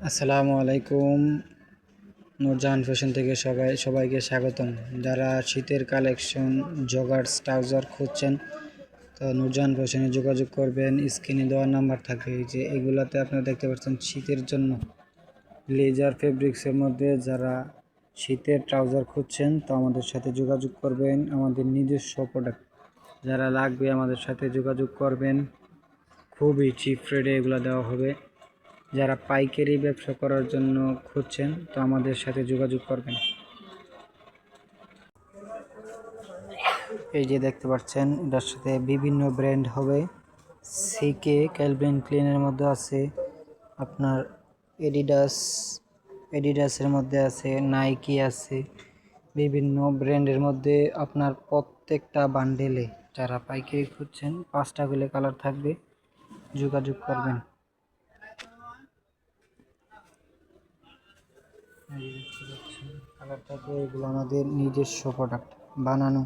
আসসালামু আলাইকুম। নূরজাহান ফ্যাশন থেকে সবাইকে স্বাগতম। যারা শীতের কালেকশন জগার্স ট্রাউজার খুঁজছেন তো নূরজাহান ফ্যাশনে যোগাযোগ করবেন। স্ক্রিনে দেওয়ার নাম্বার থাকবে। এই যে এগুলাতে আপনারা দেখতে পাচ্ছেন শীতের জন্য লেজার ফেব্রিক্সের মধ্যে যারা শীতের ট্রাউজার খুঁজছেন তো আমাদের সাথে যোগাযোগ করবেন। আমাদের নিজস্ব প্রোডাক্ট যারা লাগবে আমাদের সাথে যোগাযোগ করবেন। খুবই চিপ রেটে এগুলো দেওয়া হবে। যারা পাইকারি ব্যবসা করার জন্য খুঁজছেন তো আমাদের সাথে যোগাযোগ করবেন। এই যে দেখতে পাচ্ছেন এটার সাথে বিভিন্ন ব্র্যান্ড হবে। সিকে ক্যালভিন ক্লিনের মধ্যে আছে, আপনার এডিডাসের মধ্যে আছে, নাইকি আছে, বিভিন্ন ব্র্যান্ডের মধ্যে আপনার প্রত্যেকটা বান্ডেলে যারা পাইকারি খুঁজছেন 5টা করে কালার থাকবে, যোগাযোগ করবেন। কালার থাকবে, এগুলো আমাদের নিজস্ব প্রোডাক্ট বানানো।